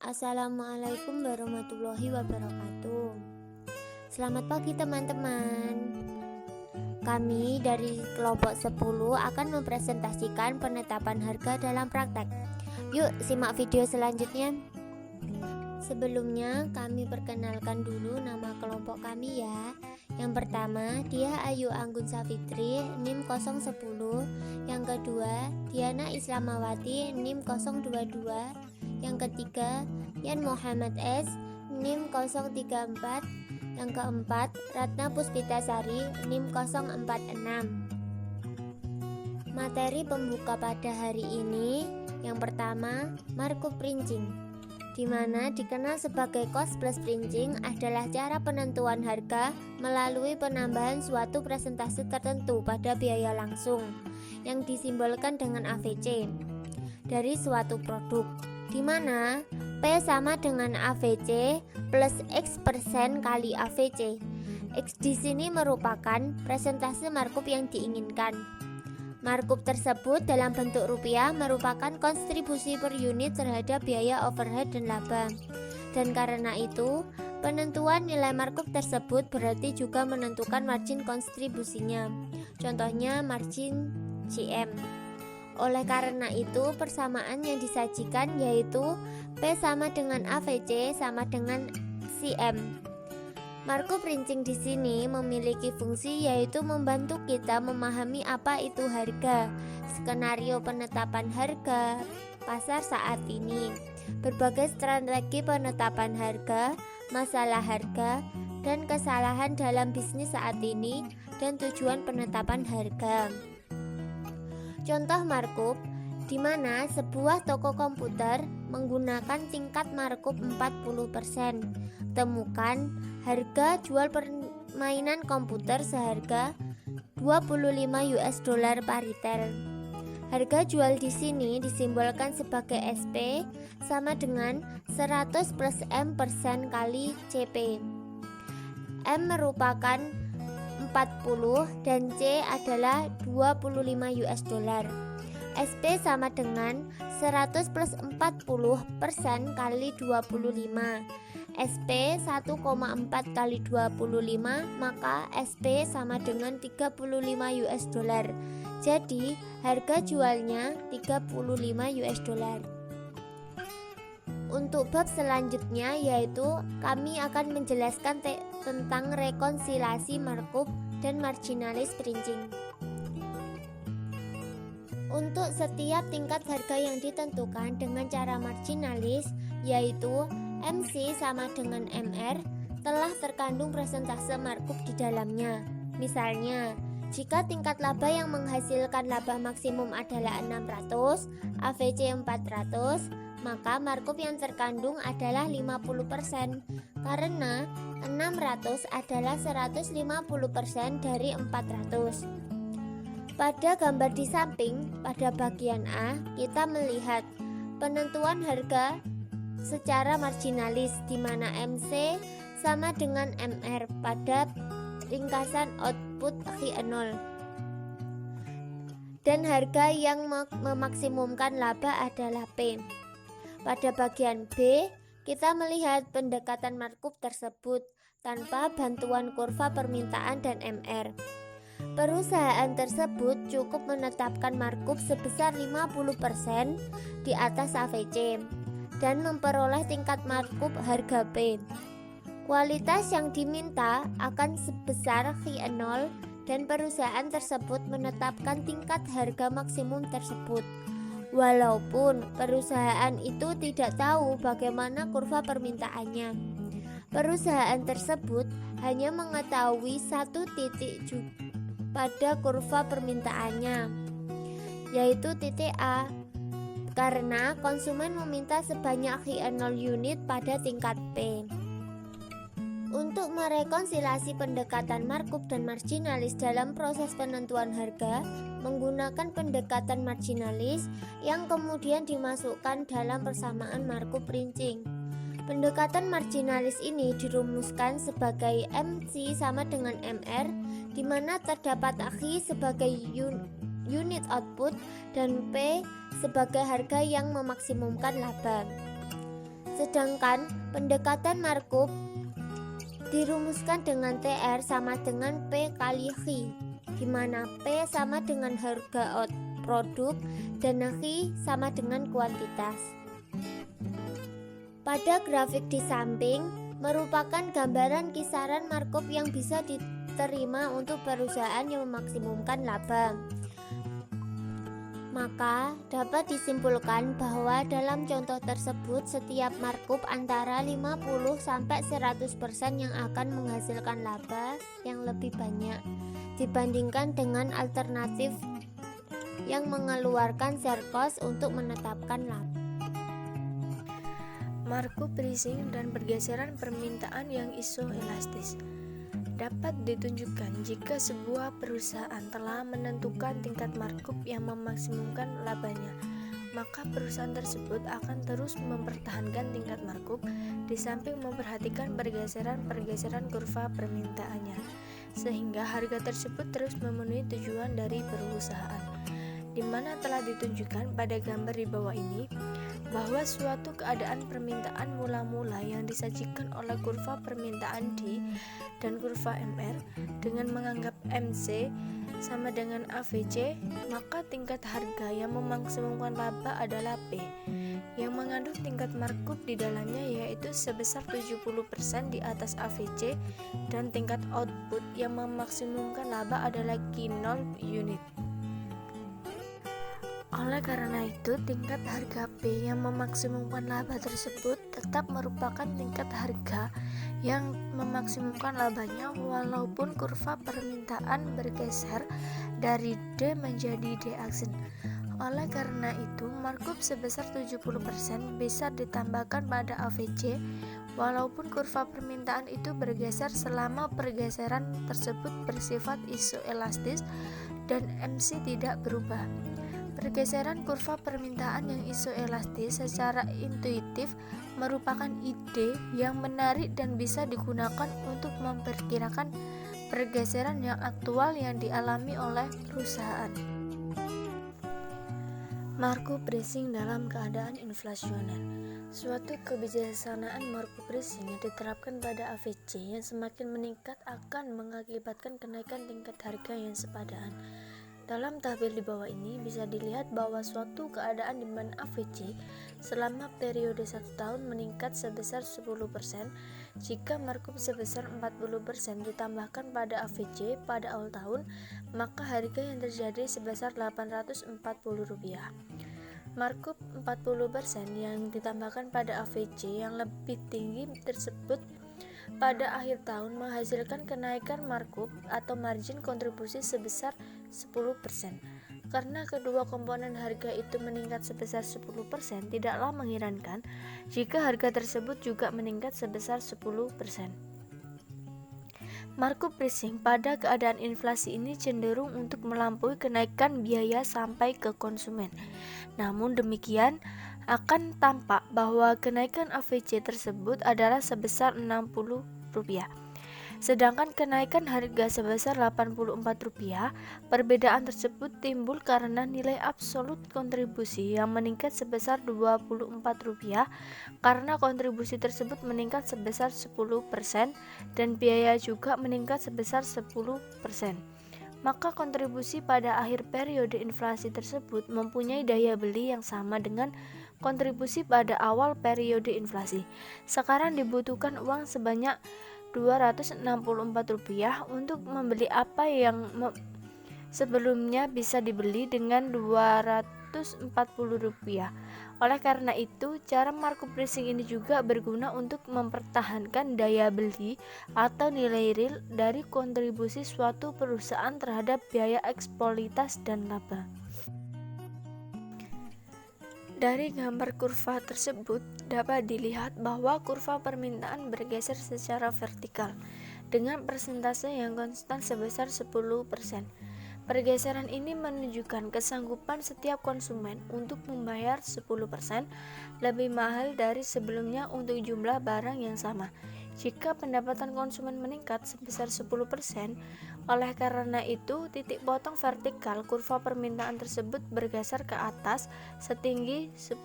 Assalamualaikum warahmatullahi wabarakatuh. Selamat pagi teman-teman. Kami dari kelompok 10 akan mempresentasikan penetapan harga dalam praktek. Yuk simak video selanjutnya. Sebelumnya kami perkenalkan dulu nama kelompok kami ya. Yang pertama, Diah Ayu Anggun Safitri NIM 010. Yang kedua, Diana Islamawati NIM 022. Yang ketiga, Yan Muhammad S NIM 034. Yang keempat, Ratna Puspitasari NIM 046. Materi pembuka pada hari ini yang pertama, markup printing, di mana dikenal sebagai cost plus printing adalah cara penentuan harga melalui penambahan suatu presentase tertentu pada biaya langsung yang disimbolkan dengan AVC dari suatu produk, di mana P sama dengan AVC plus X persen kali AVC. X di sini merupakan presentase markup yang diinginkan. Markup tersebut dalam bentuk rupiah merupakan kontribusi per unit terhadap biaya overhead dan laba. Dan karena itu, penentuan nilai markup tersebut berarti juga menentukan margin kontribusinya. Contohnya margin CM. Oleh karena itu, persamaan yang disajikan yaitu P sama dengan AVC sama dengan CM. Markup printing di sini memiliki fungsi yaitu membantu kita memahami apa itu harga, skenario penetapan harga pasar saat ini, berbagai strategi penetapan harga, masalah harga, dan kesalahan dalam bisnis saat ini, dan tujuan penetapan harga. Contoh markup, di mana sebuah toko komputer menggunakan tingkat markup 40%. Temukan harga jual permainan komputer seharga 25 US dollar per retail. Harga jual di sini disimbolkan sebagai SP sama dengan 100 plus M persen kali CP. M merupakan 40 dan C adalah 25 US dollar. SP sama dengan 100 plus 40% kali 25. SP 1,4 kali 25, maka SP sama dengan 35 US dollar. Jadi harga jualnya 35 US dollar. Untuk bab selanjutnya yaitu kami akan menjelaskan tentang rekonsiliasi markup dan marginalis printing. Untuk setiap tingkat harga yang ditentukan dengan cara marginalis yaitu MC sama dengan MR, telah terkandung presentase markup di dalamnya. Misalnya, jika tingkat laba yang menghasilkan laba maksimum adalah 600, AVC 400, maka markup yang terkandung adalah 50%, karena 600 adalah 150% dari 400. Pada gambar di samping, pada bagian A, kita melihat penentuan harga secara marginalis, di mana MC sama dengan MR pada ringkasan output Q0. Dan harga yang memaksimumkan laba adalah P. Pada bagian B, kita melihat pendekatan markup tersebut tanpa bantuan kurva permintaan dan MR. Perusahaan tersebut cukup menetapkan markup sebesar 50% di atas AVC dan memperoleh tingkat markup harga P. Kualitas yang diminta akan sebesar Q0 dan perusahaan tersebut menetapkan tingkat harga maksimum tersebut. Walaupun perusahaan itu tidak tahu bagaimana kurva permintaannya, perusahaan tersebut hanya mengetahui satu titik pada kurva permintaannya, yaitu titik A, karena konsumen meminta sebanyak Q0 unit pada tingkat P. Untuk merekonsiliasi pendekatan markup dan marginalis dalam proses penentuan harga menggunakan pendekatan marginalis yang kemudian dimasukkan dalam persamaan markup printing. Pendekatan marginalis ini dirumuskan sebagai MC sama dengan MR, di mana terdapat Q sebagai unit output dan P sebagai harga yang memaksimumkan laba. Sedangkan pendekatan Markup dirumuskan dengan TR sama dengan P kali Q, di mana P sama dengan harga produk dan Q sama dengan kuantitas. Pada grafik di samping merupakan gambaran kisaran markup yang bisa diterima untuk perusahaan yang memaksimumkan laba. Maka dapat disimpulkan bahwa dalam contoh tersebut setiap markup antara 50-100% yang akan menghasilkan laba yang lebih banyak dibandingkan dengan alternatif yang mengeluarkan share cost untuk menetapkan laba. Markup pricing dan pergeseran permintaan yang isoelastis dapat ditunjukkan jika sebuah perusahaan telah menentukan tingkat markup yang memaksimumkan labanya, maka perusahaan tersebut akan terus mempertahankan tingkat markup di samping memperhatikan pergeseran kurva permintaannya, sehingga harga tersebut terus memenuhi tujuan dari perusahaan, di mana telah ditunjukkan pada gambar di bawah ini bahwa suatu keadaan permintaan mula-mula yang disajikan oleh kurva permintaan D dan kurva MR dengan menganggap MC sama dengan AVC, maka tingkat harga yang memaksimumkan laba adalah P yang mengandung tingkat markup di dalamnya, yaitu sebesar 70% di atas AVC, dan tingkat output yang memaksimumkan laba adalah Q0 unit. Oleh karena itu, tingkat harga P yang memaksimumkan laba tersebut tetap merupakan tingkat harga yang memaksimumkan labanya walaupun kurva permintaan bergeser dari D menjadi D aksen. Oleh karena itu, markup sebesar 70% bisa ditambahkan pada AVC walaupun kurva permintaan itu bergeser selama pergeseran tersebut bersifat isoelastis dan MC tidak berubah. Pergeseran kurva permintaan yang isoelastis secara intuitif merupakan ide yang menarik dan bisa digunakan untuk memperkirakan pergeseran yang aktual yang dialami oleh perusahaan. Markup pricing dalam keadaan inflasioner. Suatu kebijaksanaan markup pricing yang diterapkan pada AVC yang semakin meningkat akan mengakibatkan kenaikan tingkat harga yang sepadan. Dalam tabel di bawah ini bisa dilihat bahwa suatu keadaan di mana AVC selama periode 1 tahun meningkat sebesar 10% jika markup sebesar 40% ditambahkan pada AVC pada awal tahun, maka harga yang terjadi sebesar Rp840. Markup 40% yang ditambahkan pada AVC yang lebih tinggi tersebut pada akhir tahun menghasilkan kenaikan markup atau margin kontribusi sebesar 10%. Karena kedua komponen harga itu meningkat sebesar 10%, tidaklah mengherankan jika harga tersebut juga meningkat sebesar 10%. Markup pricing pada keadaan inflasi ini cenderung untuk melampaui kenaikan biaya sampai ke konsumen. Namun demikian, akan tampak bahwa kenaikan AVC tersebut adalah sebesar Rp60, sedangkan kenaikan harga sebesar Rp84. Perbedaan tersebut timbul karena nilai absolut kontribusi yang meningkat sebesar Rp24 karena kontribusi tersebut meningkat sebesar 10% dan biaya juga meningkat sebesar 10%. Maka kontribusi pada akhir periode inflasi tersebut mempunyai daya beli yang sama dengan kontribusi pada awal periode inflasi. Sekarang dibutuhkan uang sebanyak Rp264 untuk membeli apa yang sebelumnya bisa dibeli dengan Rp240. Oleh karena itu, cara markup pricing ini juga berguna untuk mempertahankan daya beli atau nilai real dari kontribusi suatu perusahaan terhadap biaya eksploitasi dan laba. Dari gambar kurva tersebut dapat dilihat bahwa kurva permintaan bergeser secara vertikal dengan persentase yang konstan sebesar 10%. Pergeseran ini menunjukkan kesanggupan setiap konsumen untuk membayar 10% lebih mahal dari sebelumnya untuk jumlah barang yang sama. Jika pendapatan konsumen meningkat sebesar 10%, oleh karena itu titik potong vertikal kurva permintaan tersebut bergeser ke atas setinggi 10%,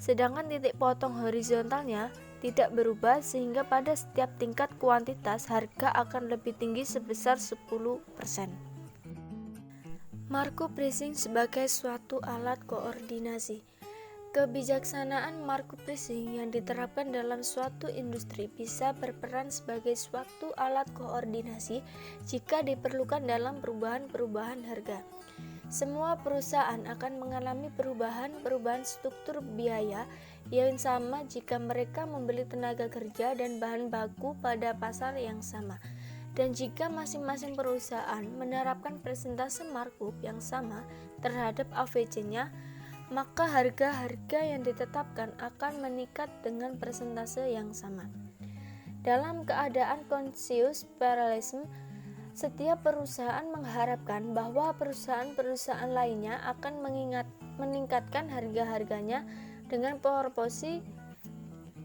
sedangkan titik potong horizontalnya tidak berubah, sehingga pada setiap tingkat kuantitas harga akan lebih tinggi sebesar 10%. Markup pricing sebagai suatu alat koordinasi. Kebijaksanaan markup pricing yang diterapkan dalam suatu industri bisa berperan sebagai suatu alat koordinasi jika diperlukan dalam perubahan-perubahan harga. Semua perusahaan akan mengalami perubahan struktur biaya yang sama jika mereka membeli tenaga kerja dan bahan baku pada pasar yang sama. Dan jika masing-masing perusahaan menerapkan persentase markup yang sama terhadap AVC-nya, maka harga-harga yang ditetapkan akan meningkat dengan persentase yang sama. Dalam keadaan conscious parallelism, setiap perusahaan mengharapkan bahwa perusahaan-perusahaan lainnya akan meningkatkan harga-harganya dengan proporsi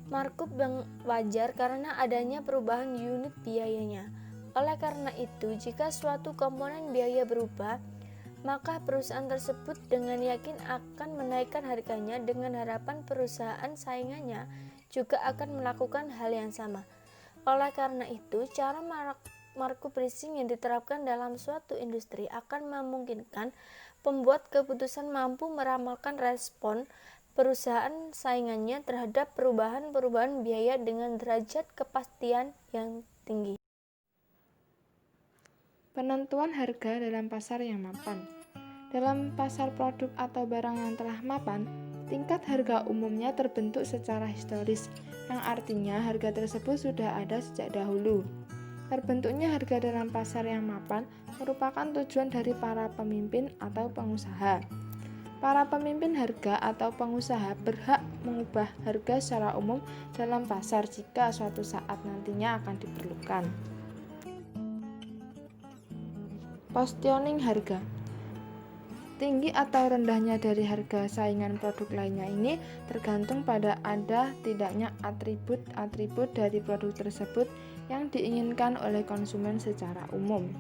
markup yang wajar karena adanya perubahan unit biayanya. Oleh karena itu, jika suatu komponen biaya berubah, maka perusahaan tersebut dengan yakin akan menaikkan harganya dengan harapan perusahaan saingannya juga akan melakukan hal yang sama. Oleh karena itu, cara markup pricing yang diterapkan dalam suatu industri akan memungkinkan pembuat keputusan mampu meramalkan respon perusahaan saingannya terhadap perubahan-perubahan biaya dengan derajat kepastian yang tinggi. Penentuan harga dalam pasar yang mapan. Dalam pasar produk atau barang yang telah mapan, tingkat harga umumnya terbentuk secara historis, yang artinya harga tersebut sudah ada sejak dahulu. Terbentuknya harga dalam pasar yang mapan merupakan tujuan dari para pemimpin atau pengusaha. Para pemimpin harga atau pengusaha berhak mengubah harga secara umum dalam pasar jika suatu saat nantinya akan diperlukan. Positioning harga. Tinggi atau rendahnya dari harga saingan produk lainnya ini tergantung pada ada tidaknya atribut-atribut dari produk tersebut yang diinginkan oleh konsumen secara umum.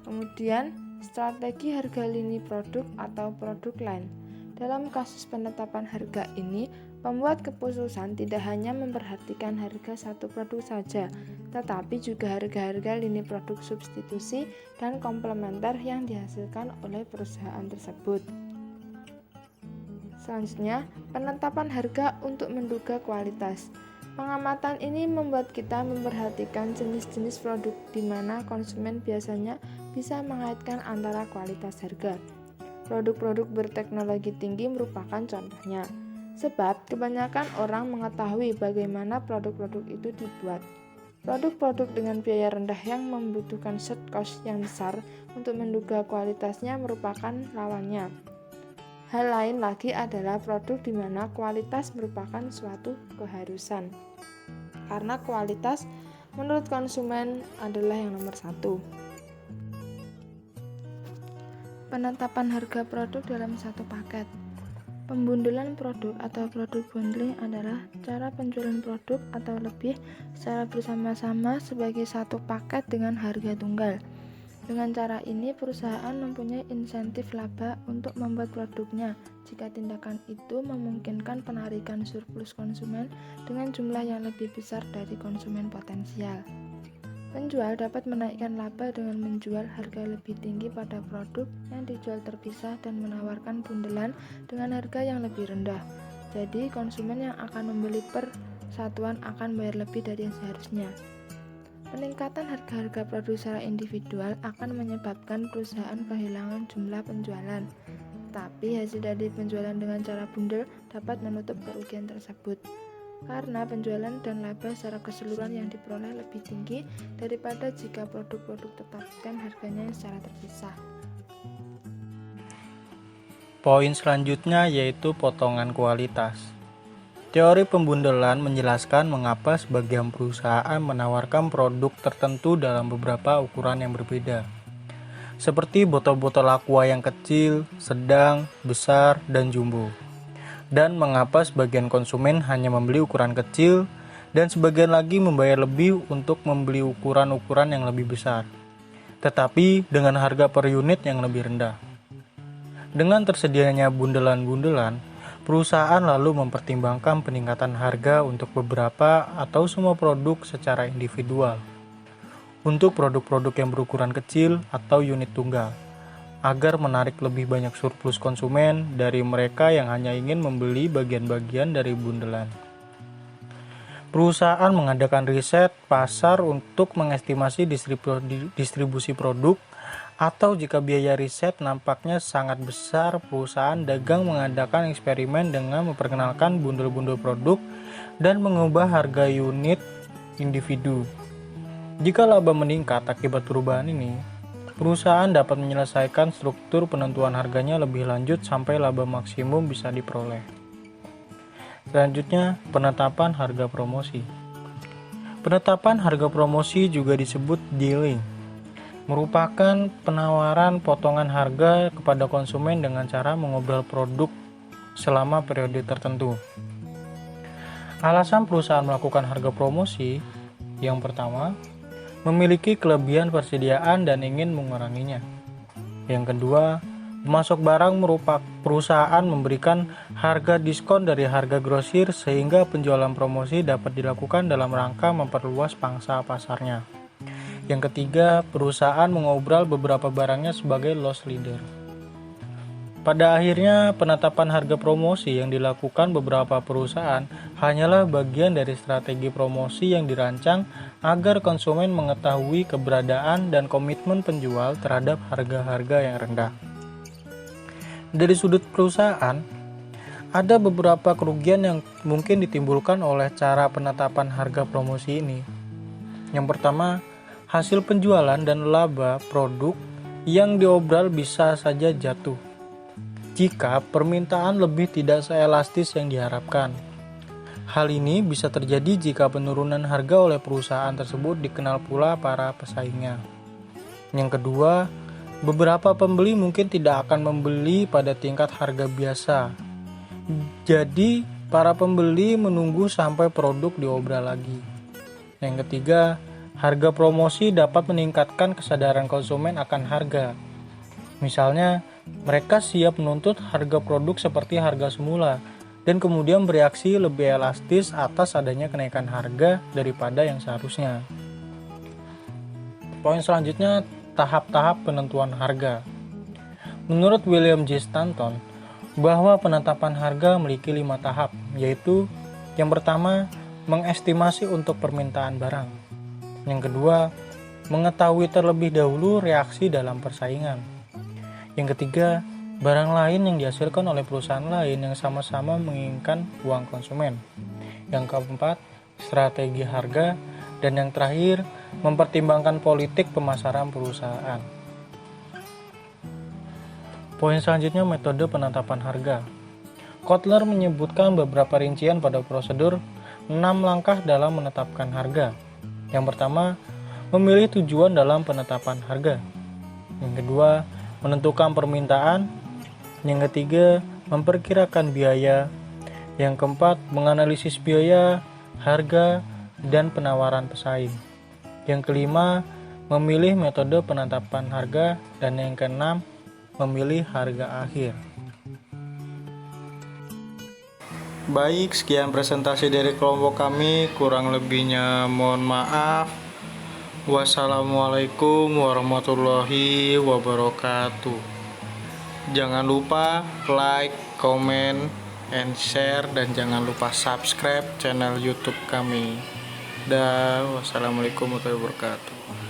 Kemudian, strategi harga lini produk atau produk line. Dalam kasus penetapan harga ini, pembuat keputusan tidak hanya memperhatikan harga satu produk saja, tetapi juga harga-harga lini produk substitusi dan komplementer yang dihasilkan oleh perusahaan tersebut. Selanjutnya, penetapan harga untuk menduga kualitas. Pengamatan ini membuat kita memperhatikan jenis-jenis produk di mana konsumen biasanya bisa mengaitkan antara kualitas harga. Produk-produk berteknologi tinggi merupakan contohnya, sebab kebanyakan orang mengetahui bagaimana produk-produk itu dibuat. Produk-produk dengan biaya rendah yang membutuhkan set cost yang besar untuk menduga kualitasnya merupakan lawannya. Hal lain lagi adalah produk di mana kualitas merupakan suatu keharusan. Karena kualitas menurut konsumen adalah yang nomor satu. Penetapan harga produk dalam satu paket. Pembundelan produk atau produk bundling adalah cara penjualan produk atau lebih secara bersama-sama sebagai satu paket dengan harga tunggal. Dengan cara ini, perusahaan mempunyai insentif laba untuk membuat produknya jika tindakan itu memungkinkan penarikan surplus konsumen dengan jumlah yang lebih besar dari konsumen potensial. Penjual dapat menaikkan laba dengan menjual harga lebih tinggi pada produk yang dijual terpisah dan menawarkan bundelan dengan harga yang lebih rendah. Jadi, konsumen yang akan membeli per satuan akan bayar lebih dari yang seharusnya. Peningkatan harga-harga produk secara individual akan menyebabkan perusahaan kehilangan jumlah penjualan. Tapi hasil dari penjualan dengan cara bundel dapat menutup kerugian tersebut. Karena penjualan dan laba secara keseluruhan yang diperoleh lebih tinggi daripada jika produk-produk tetapkan harganya secara terpisah. Poin selanjutnya yaitu potongan kualitas. Teori pembundelan menjelaskan mengapa sebagian perusahaan menawarkan produk tertentu dalam beberapa ukuran yang berbeda. Seperti botol-botol aqua yang kecil, sedang, besar, dan jumbo. Dan mengapa sebagian konsumen hanya membeli ukuran kecil dan sebagian lagi membayar lebih untuk membeli ukuran-ukuran yang lebih besar, tetapi dengan harga per unit yang lebih rendah. Dengan tersedianya bundelan-bundelan, Perusahaan lalu mempertimbangkan peningkatan harga untuk beberapa atau semua produk secara individual. Untuk produk-produk yang berukuran kecil atau unit tunggal, agar menarik lebih banyak surplus konsumen dari mereka yang hanya ingin membeli bagian-bagian dari bundelan. Perusahaan mengadakan riset pasar untuk mengestimasi distribusi produk, atau jika biaya riset nampaknya sangat besar, perusahaan dagang mengadakan eksperimen dengan memperkenalkan bundel-bundel produk dan mengubah harga unit individu. Jika laba meningkat akibat perubahan ini, perusahaan dapat menyelesaikan struktur penentuan harganya lebih lanjut sampai laba maksimum bisa diperoleh. Selanjutnya, penetapan harga promosi. Penetapan harga promosi juga disebut dealing, merupakan penawaran potongan harga kepada konsumen dengan cara mengobrol produk selama periode tertentu. Alasan perusahaan melakukan harga promosi, yang pertama, memiliki kelebihan persediaan dan ingin menguranginya. Yang kedua, pemasok barang merupakan perusahaan memberikan harga diskon dari harga grosir sehingga penjualan promosi dapat dilakukan dalam rangka memperluas pangsa pasarnya. Yang ketiga, perusahaan mengobrol beberapa barangnya sebagai loss leader. Pada akhirnya, penetapan harga promosi yang dilakukan beberapa perusahaan hanyalah bagian dari strategi promosi yang dirancang agar konsumen mengetahui keberadaan dan komitmen penjual terhadap harga-harga yang rendah. Dari sudut perusahaan, ada beberapa kerugian yang mungkin ditimbulkan oleh cara penetapan harga promosi ini. Yang pertama, hasil penjualan dan laba produk yang diobrol bisa saja jatuh jika permintaan lebih tidak seelastis yang diharapkan. Hal ini bisa terjadi jika penurunan harga oleh perusahaan tersebut dikenal pula para pesaingnya. Yang kedua, beberapa pembeli mungkin tidak akan membeli pada tingkat harga biasa. Jadi, para pembeli menunggu sampai produk diobrol lagi. Yang ketiga, harga promosi dapat meningkatkan kesadaran konsumen akan harga. Misalnya, mereka siap menuntut harga produk seperti harga semula dan kemudian bereaksi lebih elastis atas adanya kenaikan harga daripada yang seharusnya. Poin selanjutnya, tahap-tahap penentuan harga. Menurut William J. Stanton, bahwa penetapan harga memiliki 5 tahap, yaitu yang pertama, mengestimasi untuk permintaan barang. Yang kedua, mengetahui terlebih dahulu reaksi dalam persaingan. Yang ketiga, barang lain yang dihasilkan oleh perusahaan lain yang sama-sama menginginkan uang konsumen. Yang keempat, strategi harga. Dan yang terakhir, mempertimbangkan politik pemasaran perusahaan. Poin selanjutnya, metode penetapan harga. Kotler menyebutkan beberapa rincian pada prosedur 6 langkah dalam menetapkan harga. Yang pertama, memilih tujuan dalam penetapan harga. Yang kedua, menentukan permintaan. Yang ketiga, memperkirakan biaya. Yang keempat, menganalisis biaya, harga, dan penawaran pesaing. Yang kelima, memilih metode penetapan harga. Dan yang keenam, memilih harga akhir. Baik, sekian presentasi dari kelompok kami. Kurang lebihnya mohon maaf. Wassalamualaikum warahmatullahi wabarakatuh. Jangan lupa like, comment, and share, dan jangan lupa subscribe channel YouTube kami. Dan wassalamualaikum warahmatullahi wabarakatuh.